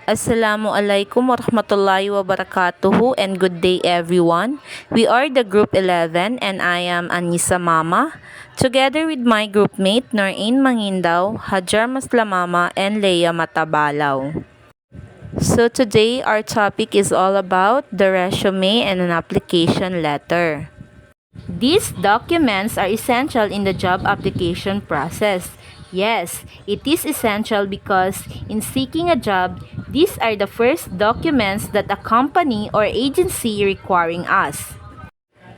Assalamualaikum warahmatullahi wabarakatuh and good day everyone. We are the Group 11 and I am Anissa Mama. Together with my groupmate Noreen Mangindaw, Hajar Maslamama and Leia Matabalaw. So today our topic is all about the resume and an application letter. These documents are essential in the job application process. Yes, it is essential because in seeking a job, these are the first documents that a company or agency requiring us.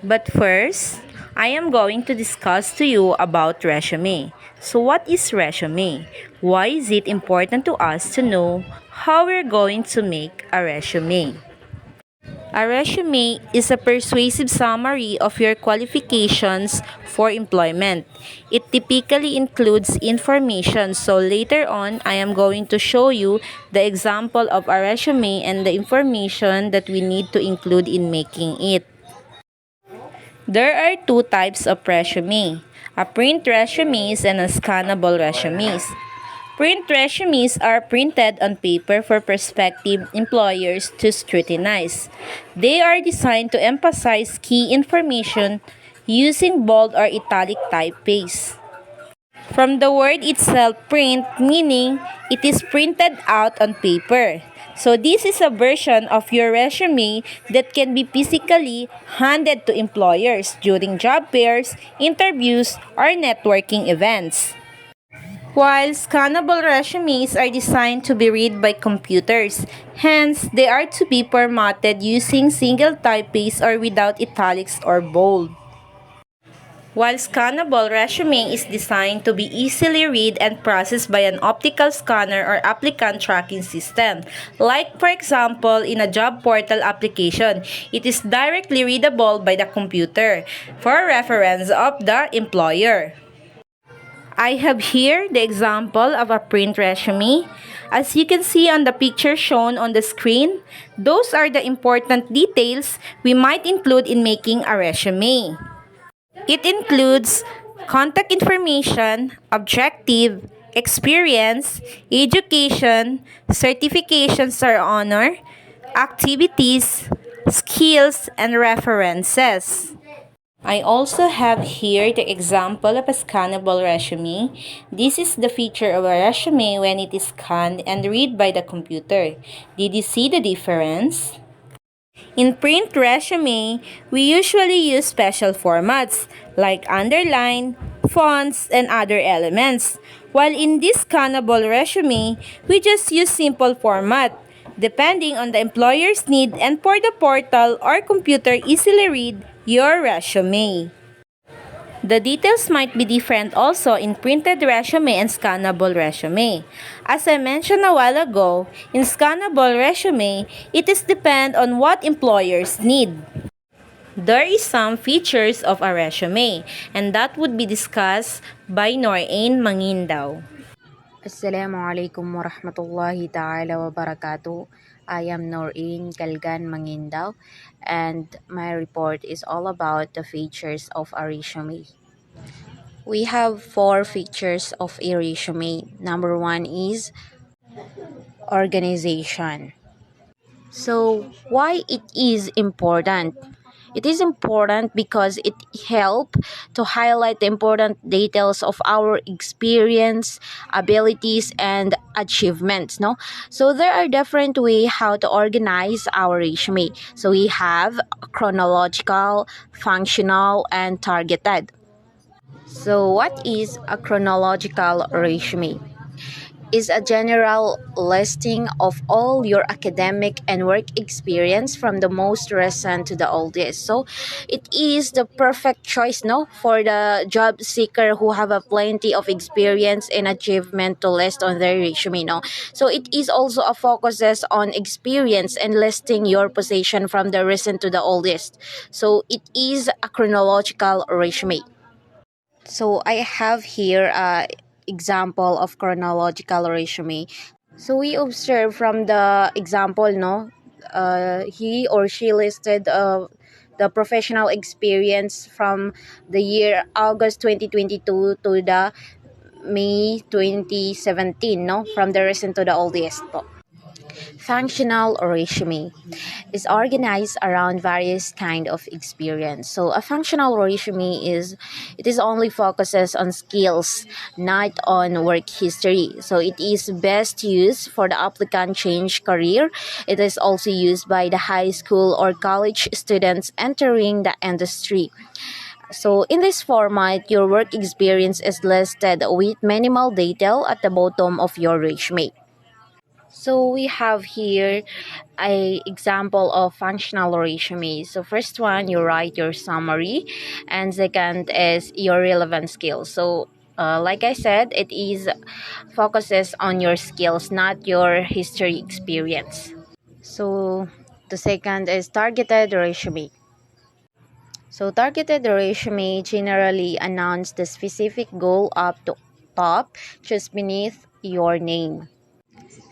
But first, I am going to discuss to you about resume. So what is resume? Why is it important to us to know how we're going to make a resume? A resume is a persuasive summary of your qualifications for employment. It typically includes information, so later on I am going to show you the example of a resume and the information that we need to include in making it. There are two types of resume, a print resumes and a scannable resumes. Print resumes are printed on paper for prospective employers to scrutinize. They are designed to emphasize key information using bold or italic typeface. From the word itself, print, meaning it is printed out on paper. So this is a version of your resume that can be physically handed to employers during job fairs, interviews, or networking events. While scannable resumes are designed to be read by computers, hence they are to be formatted using single typeface or without italics or bold. While scannable resume is designed to be easily read and processed by an optical scanner or applicant tracking system, like for example in a job portal application, it is directly readable by the computer for reference of the employer. I have here the example of a print resume. As you can see on the picture shown on the screen, those are the important details we might include in making a resume. It includes contact information, objective, experience, education, certifications or honor, activities, skills, and references. I also have here the example of a scannable resume. This is the feature of a resume when it is scanned and read by the computer. Did you see the difference? In print resume, we usually use special formats like underline, fonts, and other elements. While in this scannable resume, we just use simple format depending on the employer's need and for the portal or computer easily read your resume. The details might be different also in printed resume and scannable resume. As I mentioned a while ago, in scannable resume, it is depend on what employers need. There is some features of a resume and that would be discussed by Noreen Mangindaw. Assalamualaikum warahmatullahi ta'ala wabarakatuh. I am Noreen Galgan Mangindaw and my report is all about the features of a resume. We have 4 features of a resume. Number 1 is organization. So why it is important? It is important because it helps to highlight the important details of our experience, abilities, and achievements. No, so there are different ways how to organize our resume. So we have chronological, functional, and targeted. So what is a chronological resume? Is a general listing of all your academic and work experience from the most recent to the oldest. So it is the perfect choice, no, for the job seeker who have a plenty of experience and achievement to list on their resume, no. So it is also a focuses on experience and listing your position from the recent to the oldest. So it is a chronological resume. So I have here a example of chronological resume. So we observe from the example, no, he or she listed the professional experience from the year August 2022 to the May 2017, no, from the recent to the oldest po. Functional resume is organized around various kind of experience. So a functional resume is only focuses on skills, not on work history. So it is best used for the applicant change career. It is also used by the high school or college students entering the industry. So in this format, your work experience is listed with minimal detail at the bottom of your resume. So we have here a example of functional resume. So first one, you write your summary, and second is your relevant skills. So like I said, it is focuses on your skills, not your history experience. So the second is targeted resume. So targeted resume generally announce the specific goal up to top, just beneath your name.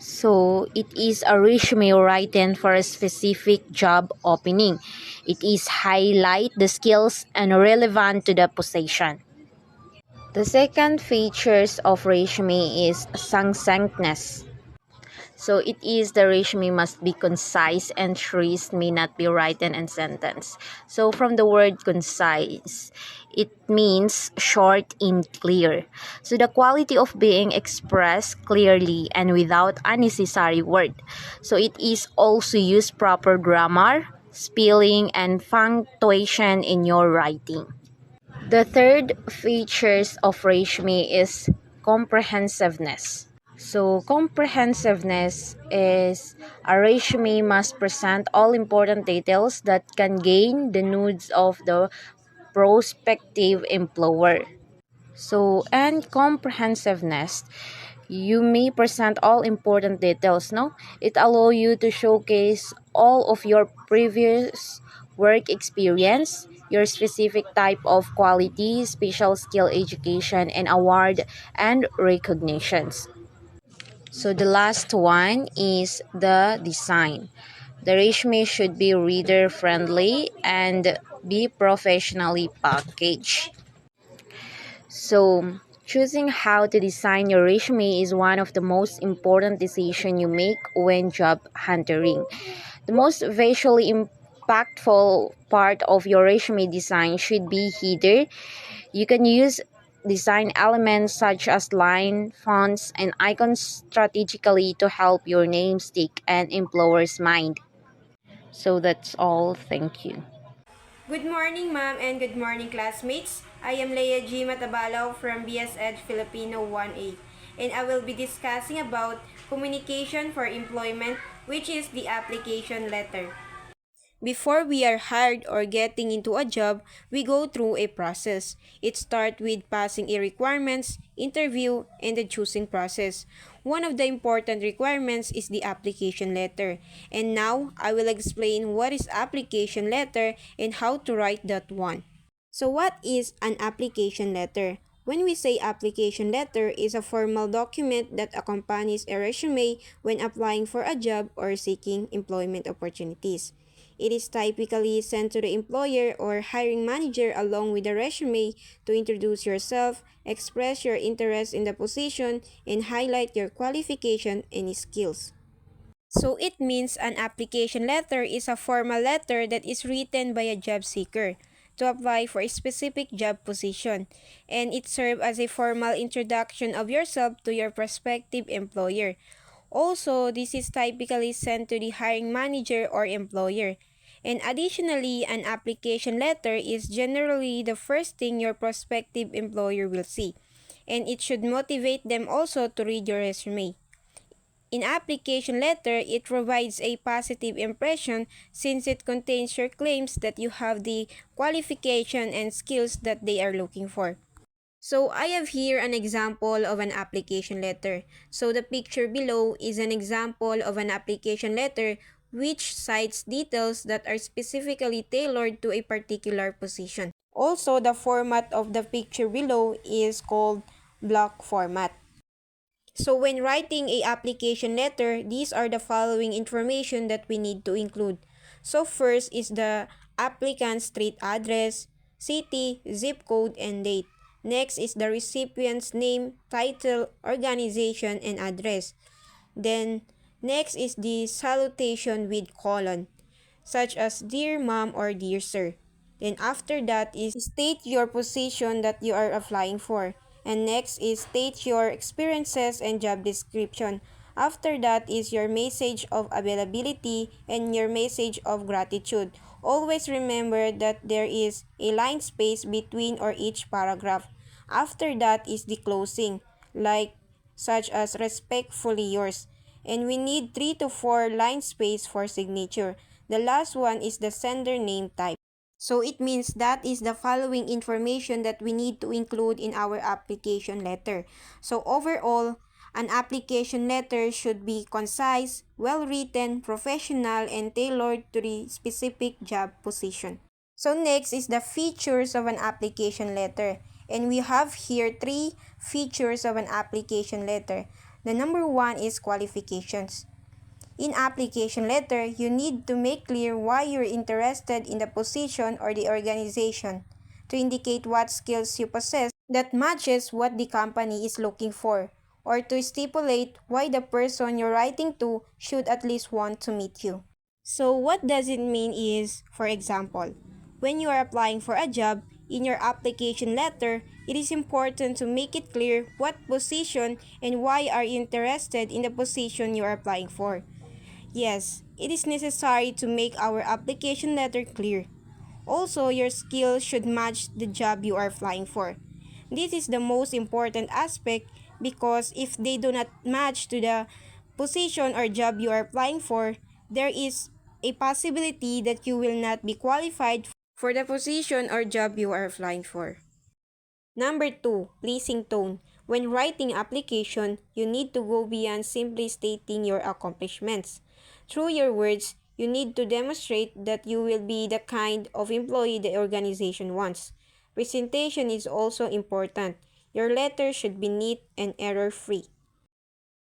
So it is a resume written for a specific job opening. It is highlight the skills and relevant to the position. The second features of resume is succinctness. So it is the resume must be concise and entries may not be written in sentence. So from the word concise, it means short and clear. So the quality of being expressed clearly and without unnecessary word. So it is also use proper grammar, spelling, and punctuation in your writing. The third features of resume is comprehensiveness. So, comprehensiveness is a resume must present all important details that can gain the needs of the prospective employer. So, and comprehensiveness, you may present all important details, no? It allow you to showcase all of your previous work experience, your specific type of quality, special skill education, and award and recognitions. So the last one is the design. The resume should be reader friendly and be professionally packaged. So choosing how to design your resume is one of the most important decisions you make when job hunting. The most visually impactful part of your resume design should be header. You can use design elements such as line, fonts, and icons strategically to help your name stick and employer's mind. So that's all. Thank you. Good morning, ma'am, and good morning, classmates. I am Leia G. Matabalaw from BS Ed Filipino 1A, and I will be discussing about communication for employment, which is the application letter. Before we are hired or getting into a job, we go through a process. It starts with passing a requirements, interview, and the choosing process. One of the important requirements is the application letter. And now, I will explain what is application letter and how to write that one. So what is an application letter? When we say application letter is a formal document that accompanies a resume when applying for a job or seeking employment opportunities. It is typically sent to the employer or hiring manager along with the resume to introduce yourself, express your interest in the position, and highlight your qualification and skills. So it means an application letter is a formal letter that is written by a job seeker to apply for a specific job position, and it serves as a formal introduction of yourself to your prospective employer. Also, this is typically sent to the hiring manager or employer. And additionally, an application letter is generally the first thing your prospective employer will see, and it should motivate them also to read your resume. In application letter, it provides a positive impression since it contains your claims that you have the qualification and skills that they are looking for. So I have here an example of an application letter. So the picture below is an example of an application letter which cites details that are specifically tailored to a particular position. Also, the format of the picture below is called block format. So when writing a application letter, these are the following information that we need to include. So first is the applicant's street address, city, zip code, and date. Next is the recipient's name, title, organization, and address. Then Next is the salutation with colon, such as Dear Mom or Dear Sir. Then after that is state your position that you are applying for. And next is state your experiences and job description. After that is your message of availability and your message of gratitude. Always remember that there is a line space between or each paragraph. After that is the closing, like such as respectfully yours. And we need 3 to 4 line space for signature. The last one is the sender name type. So it means that is the following information that we need to include in our application letter. So overall, an application letter should be concise, well-written, professional, and tailored to the specific job position. So next is the features of an application letter. And we have here 3 features of an application letter. The number 1 is qualifications. In application letter, you need to make clear why you're interested in the position or the organization, to indicate what skills you possess that matches what the company is looking for, or to stipulate why the person you're writing to should at least want to meet you. So what does it mean is, for example, when you are applying for a job, in your application letter, it is important to make it clear what position and why are you interested in the position you are applying for. Yes, it is necessary to make our application letter clear. Also, your skills should match the job you are applying for. This is the most important aspect because if they do not match to the position or job you are applying for, there is a possibility that you will not be qualified for the position or job you are applying for. Number 2, pleasing tone. When writing application, you need to go beyond simply stating your accomplishments. Through your words, you need to demonstrate that you will be the kind of employee the organization wants. Presentation is also important. Your letter should be neat and error-free.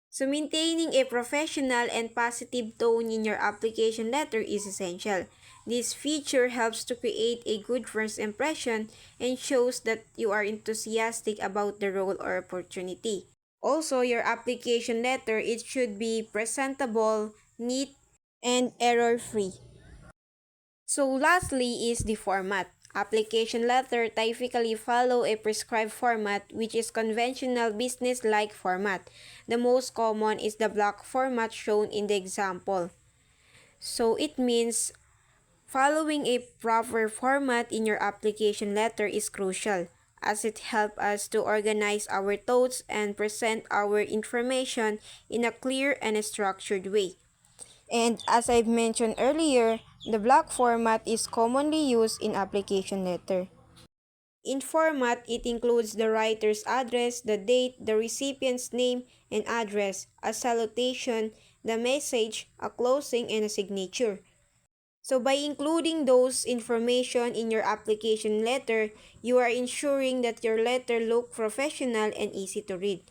So maintaining a professional and positive tone in your application letter is essential. This feature helps to create a good first impression and shows that you are enthusiastic about the role or opportunity. Also, your application letter, it should be presentable, neat, and error-free. So lastly is the format. Application letter typically follow a prescribed format which is conventional business-like format. The most common is the block format shown in the example. So it means following a proper format in your application letter is crucial as it helps us to organize our thoughts and present our information in a clear and structured way. And as I've mentioned earlier, the block format is commonly used in application letter. In format, it includes the writer's address, the date, the recipient's name and address, a salutation, the message, a closing, and a signature. So by including those information in your application letter, you are ensuring that your letter look professional and easy to read.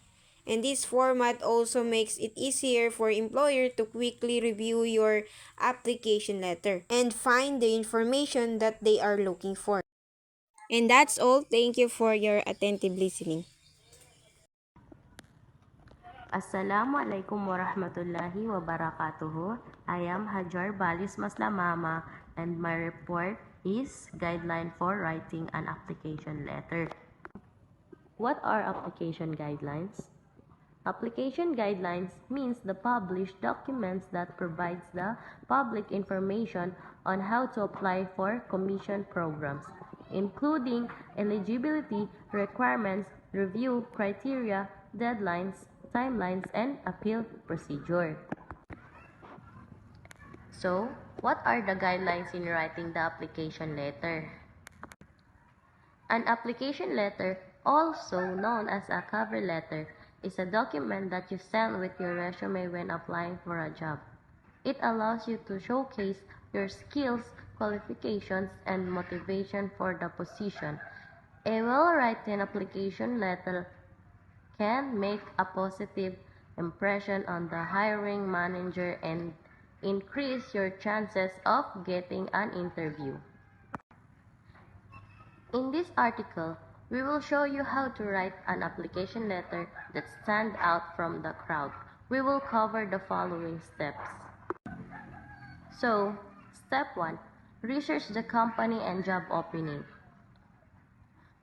And this format also makes it easier for employer to quickly review your application letter and find the information that they are looking for. And that's all. Thank you for your attentive listening. Assalamualaikum warahmatullahi wabarakatuh. I am Hajar Balis Maslamama and my report is Guideline for Writing an Application Letter. What are application guidelines? Application guidelines means the published documents that provides the public information on how to apply for commission programs, including eligibility requirements, review criteria, deadlines, timelines, and appeal procedure. So, what are the guidelines in writing the application letter? An application letter, also known as a cover letter, is a document that you send with your resume when applying for a job. It allows you to showcase your skills, qualifications, and motivation for the position. A well-written application letter can make a positive impression on the hiring manager and increase your chances of getting an interview. In this article, we will show you how to write an application letter that stands out from the crowd. We will cover the following steps. So, step 1. Research the company and job opening.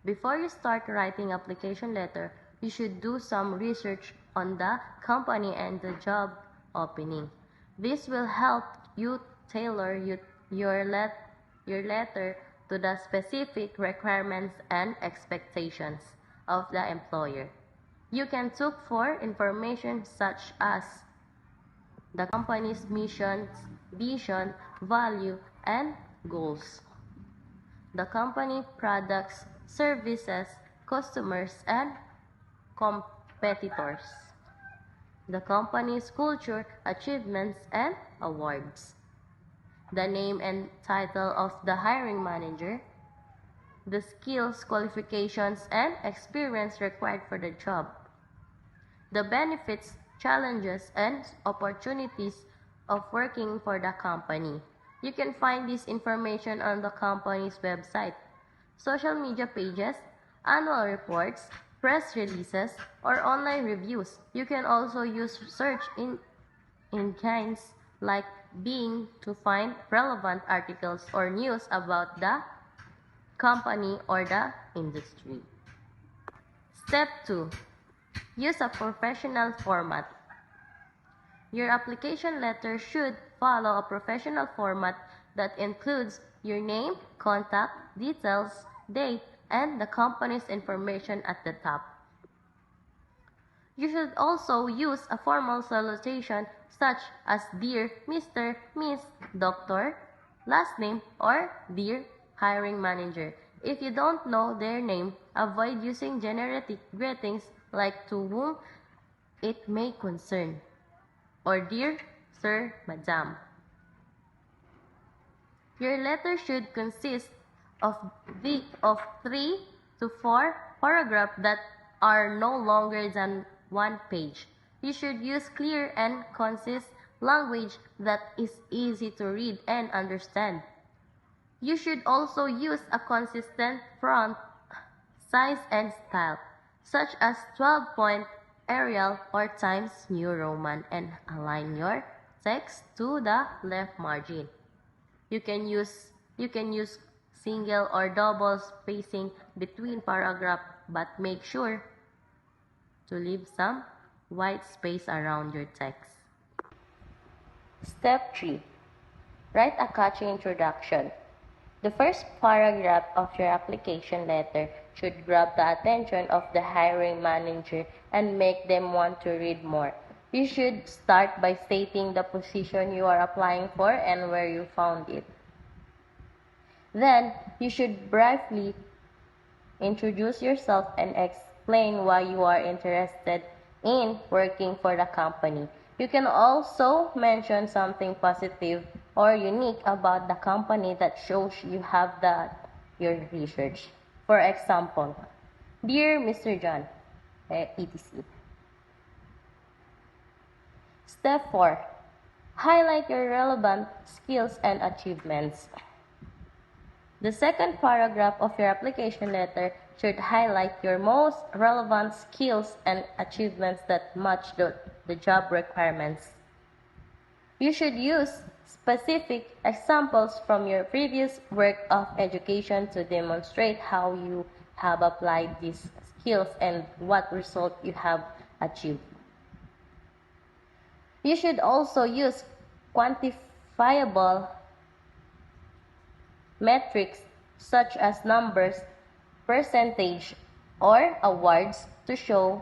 Before you start writing application letter, you should do some research on the company and the job opening. This will help you tailor your letter to the specific requirements and expectations of the employer. You can look for information such as the company's missions, vision, value, and goals, the company products, services, customers, and competitors, the company's culture, achievements, and awards, the name and title of the hiring manager, the skills, qualifications, and experience required for the job, the benefits, challenges, and opportunities of working for the company. You can find this information on the company's website, social media pages, annual reports, press releases, or online reviews. You can also use search engines like Bing to find relevant articles or news about the company or the industry. Step 2. Use a professional format. Your application letter should follow a professional format that includes your name, contact details, date, and the company's information at the top. You should also use a formal salutation such as Dear Mr., Miss, Doctor, last name, or Dear Hiring Manager. If you don't know their name, avoid using generic greetings like to whom it may concern, or Dear Sir, Madam. Your letter should consist of 3 to 4 paragraphs that are no longer than 1 page. You should use clear and concise language that is easy to read and understand. You should also use a consistent font size and style, such as 12-point Arial or Times New Roman, and align your text to the left margin. You can use single or double spacing between paragraphs, but make sure to leave some white space around your text. Step 3. Write a catchy introduction. The first paragraph of your application letter should grab the attention of the hiring manager and make them want to read more. You should start by stating the position you are applying for and where you found it. Then, you should briefly introduce yourself and explain why you are interested in working for the company. You can also mention something positive or unique about the company that shows you have done your research. For example, Dear Mr. John, etc. Step 4. Highlight your relevant skills and achievements. The second paragraph of your application letter should highlight your most relevant skills and achievements that match the job requirements. You should use specific examples from your previous work of education to demonstrate how you have applied these skills and what result you have achieved. You should also use quantifiable metrics such as numbers, percentage, or awards to show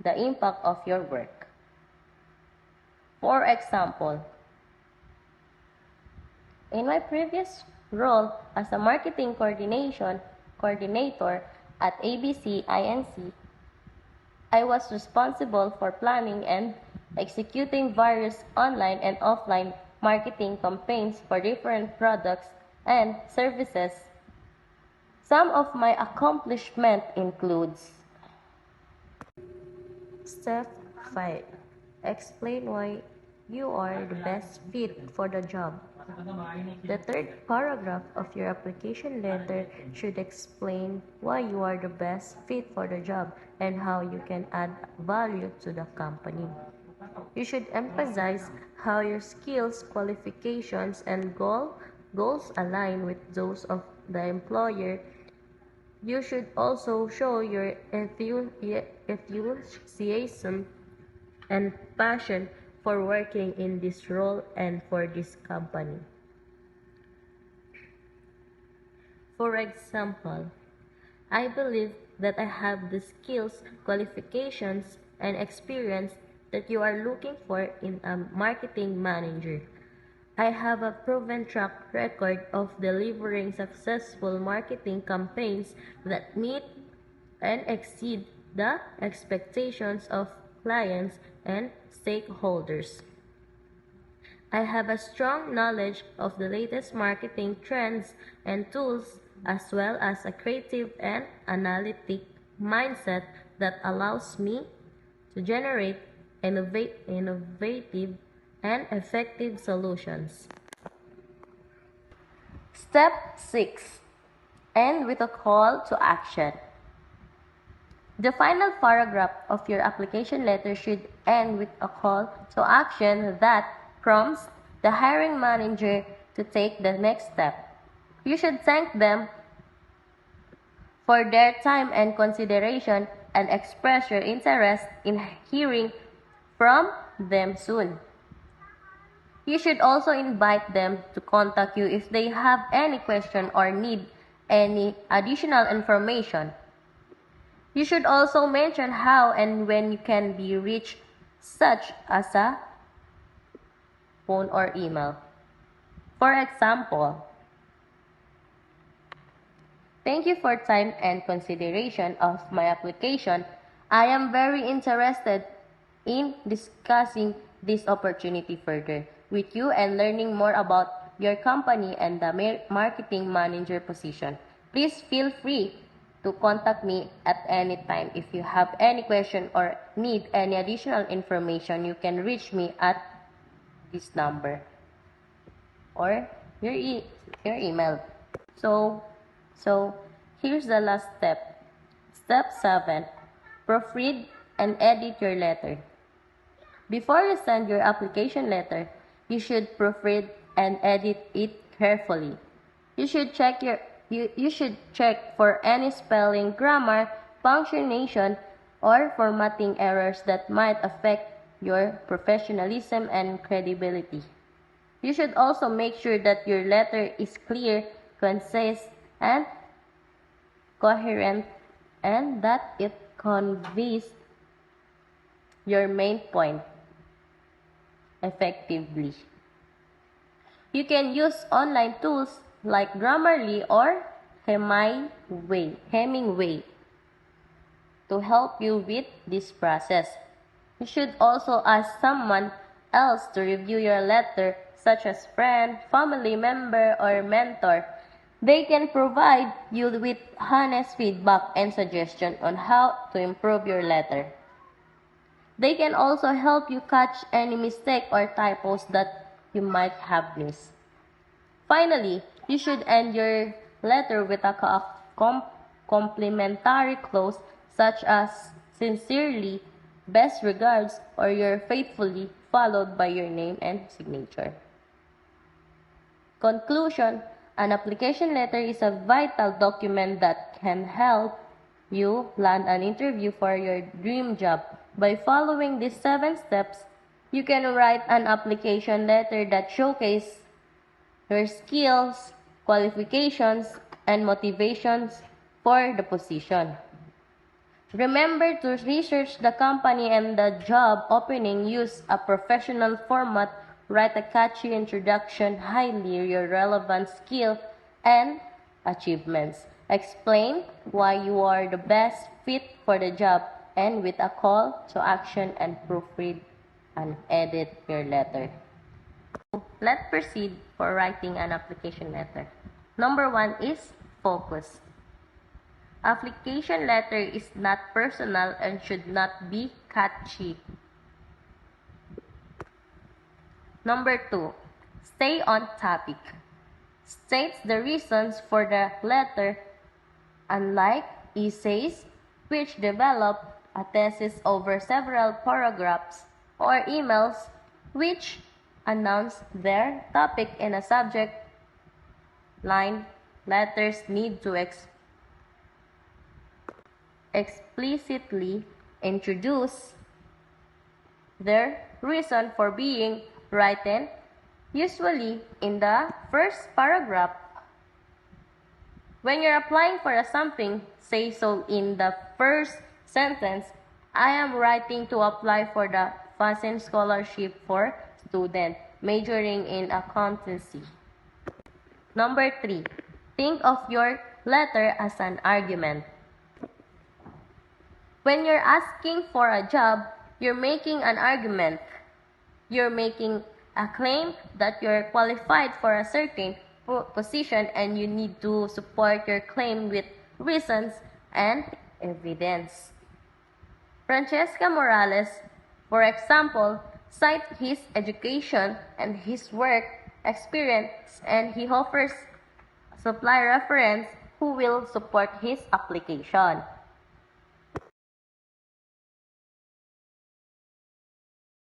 the impact of your work. For example, in my previous role as a marketing coordinator at ABC Inc., I was responsible for planning and executing various online and offline marketing campaigns for different products and services. Some of my accomplishment includes: Step 5. Explain why you are the best fit for the job. The third paragraph of your application letter should explain why you are the best fit for the job and how you can add value to the company. You should emphasize how your skills, qualifications, and goals align with those of the employer. You should also show your enthusiasm and passion for working in this role and for this company. For example, I believe that I have the skills, qualifications, and experience that you are looking for in a marketing manager. I have a proven track record of delivering successful marketing campaigns that meet and exceed the expectations of clients and stakeholders. I have a strong knowledge of the latest marketing trends and tools, as well as a creative and analytic mindset that allows me to generate innovative and effective solutions. Step 6. End with a call to action. The final paragraph of your application letter should end with a call to action that prompts the hiring manager to take the next step. You should thank them for their time and consideration and express your interest in hearing from them soon. You should also invite them to contact you if they have any question or need any additional information. You should also mention how and when you can be reached, such as a phone or email. For example, thank you for time and consideration of my application. I am very interested in discussing this opportunity further with you and learning more about your company and the marketing manager position. Please feel free to contact me at any time. If you have any question or need any additional information, you can reach me at this number or your email. So here's the last step. Step 7. Proofread and edit your letter. Before you send your application letter, you should proofread and edit it carefully. You should check for any spelling, grammar, punctuation, or formatting errors that might affect your professionalism and credibility. You should also make sure that your letter is clear, concise, and coherent, and that it conveys your main point effectively. You can use online tools like Grammarly or Hemingway to help you with this process. You should also ask someone else to review your letter, such as friend, family member, or mentor. They can provide you with honest feedback and suggestions on how to improve your letter. They can also help you catch any mistake or typos that you might have missed. Finally, you should end your letter with a complimentary clause such as sincerely, best regards, or your faithfully, followed by your name and signature. Conclusion: an application letter is a vital document that can help you land an interview for your dream job. By following these 7 steps, you can write an application letter that showcases your skills, qualifications, and motivations for the position. Remember to research the company and the job opening. Use a professional format. Write a catchy introduction, highlight your relevant skill and achievements. Explain why you are the best fit for the job, and with a call to action, and proofread and edit your letter. Let's proceed for writing an application letter. Number 1 is focus. Application letter is not personal and should not be catchy. Number 2, stay on topic. States the reasons for the letter, unlike essays, which develop a thesis over several paragraphs. or emails which announce their topic in a subject line. Letters need to explicitly introduce their reason for being written, usually in the first paragraph. When you're applying for something, say so in the first sentence. I am writing to apply for the FASIN scholarship for student majoring in accountancy. Number 3, think of your letter as an argument. When you're asking for a job, you're making an argument. You're making a claim that you're qualified for a certain position, and you need to support your claim with reasons and evidence. Francesca Morales, for example, cites his education and his work experience, and he offers a supply reference who will support his application.